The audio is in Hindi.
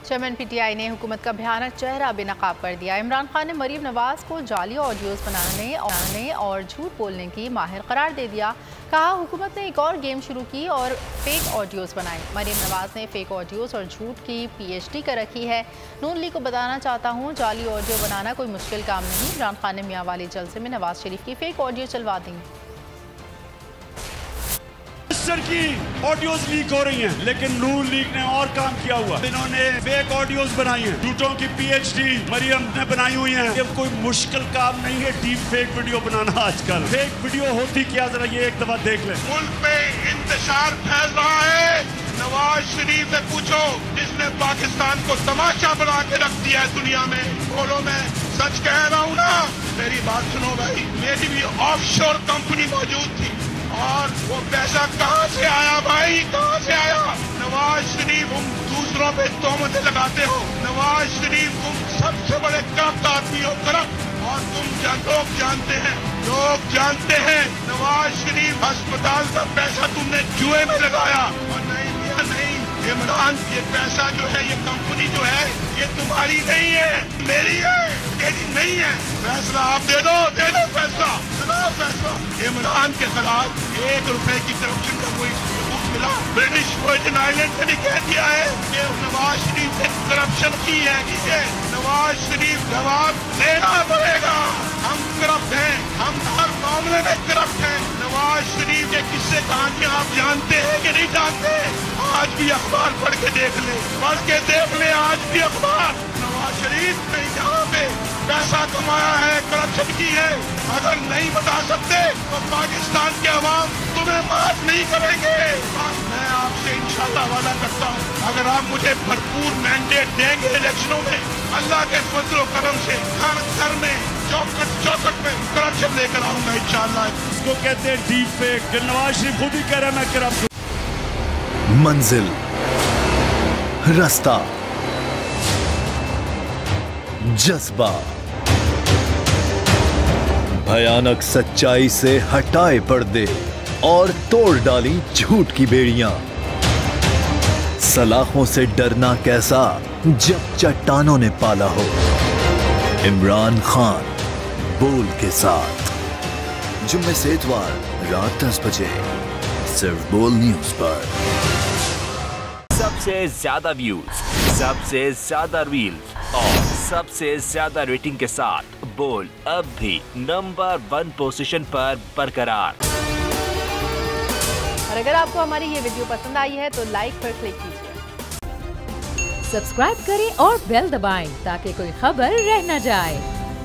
चेयरमैन पीटीआई ने हुकूमत का भयानक चेहरा बेनकाब कर दिया। इमरान खान ने मरीम नवाज को जाली ऑडियोज बनाने और झूठ बोलने की माहिर करार दे दिया। कहा हुकूमत ने एक और गेम शुरू की और फेक ऑडियोज बनाई। मरीम नवाज ने फेक ऑडियोज और झूठ की पीएचडी कर रखी है। नून लीग को बताना चाहता हूँ, जाली ऑडियो बनाना कोई मुश्किल काम नहीं। इमरान खान ने मियाँ वाली जलसे में नवाज शरीफ की फेक ऑडियो चलवा दी। की ऑडियोज लीक हो रही हैं, लेकिन नून लीग ने और काम किया हुआ। इन्होंने फेक ऑडियोज बनाई हैं, झूठों की पीएचडी मरियम ने बनाई हुई हैं। ये कोई मुश्किल काम नहीं है डीप फेक वीडियो बनाना। आजकल फेक वीडियो होती क्या, जरा ये एक दफा देख लें। मुल्क में इंतशार फैल रहा है। नवाज शरीफ से पूछो, जिसने पाकिस्तान को तमाशा बना के रख दिया है दुनिया में। बोलो, मैं सच कह रहा हूँ ना? मेरी बात सुनो भाई, मेरी भी ऑफशोर कंपनी मौजूद थी और वो पैसा कहाँ से आया भाई, कहाँ से आया? नवाज शरीफ, तुम दूसरों पे तोहमतें लगाते हो। नवाज शरीफ, तुम सबसे बड़े करप्ट आदमी हो, करप्ट। और तुम लोग जानते हैं नवाज शरीफ अस्पताल का पैसा तुमने जुए में लगाया। और नहीं इमरान, ये पैसा जो है, ये कंपनी जो है, ये तुम्हारी नहीं है, मेरी है, तेरी नहीं है। फैसला आप दे दो फैसला। इमरान के खिलाफ 1 रुपए की करप्शन का कोई सबूत मिला? ब्रिटिश वर्जिन आइलैंड ने कह दिया है कि नवाज शरीफ ने करप्शन की है। ठीक है, नवाज शरीफ जवाब देना पड़ेगा। हम करप्ट हैं, हम हर मामले में करप्ट हैं। नवाज शरीफ के किस्से कहानियां आप जानते हैं कि नहीं जानते? आज भी अखबार पढ़ के देख ले, आज भी अखबार। नवाज शरीफ ने यहाँ पे पैसा कमाया है, करप्शन की है। अगर नहीं बता सकते तो पाकिस्तान के अवाम तुम्हें माफ नहीं करेंगे। मैं आपसे इंशाल्लाह वादा करता हूँ, अगर आप मुझे भरपूर मैंडेट देंगे इलेक्शनों में, अल्लाह के फजल करम से हर घर में चौकट में करप्शन लेकर आऊंगा इंशाल्लाह। इसको कहते हैं डीप फेक। नवाज शरीफ खुद ही कह रहा है मैं करप्ट। मंजिल, रास्ता, जज्बा, भयानक सच्चाई से हटाए पर्दे और तोड़ डाली झूठ की बेड़ियां। सलाखों से डरना कैसा जब चट्टानों ने पाला हो। इमरान खान बोल के साथ, जुम्मे से इतवार रात 10 बजे सिर्फ बोल न्यूज पर। सबसे ज्यादा व्यूज, सबसे ज्यादा रील्स और सबसे ज्यादा रेटिंग के साथ बोल अब भी नंबर 1 पोजीशन पर बरकरार। और अगर आपको हमारी ये वीडियो पसंद आई है तो लाइक पर क्लिक कीजिए। सब्सक्राइब करें और बेल दबाएं ताकि कोई खबर रह न जाए।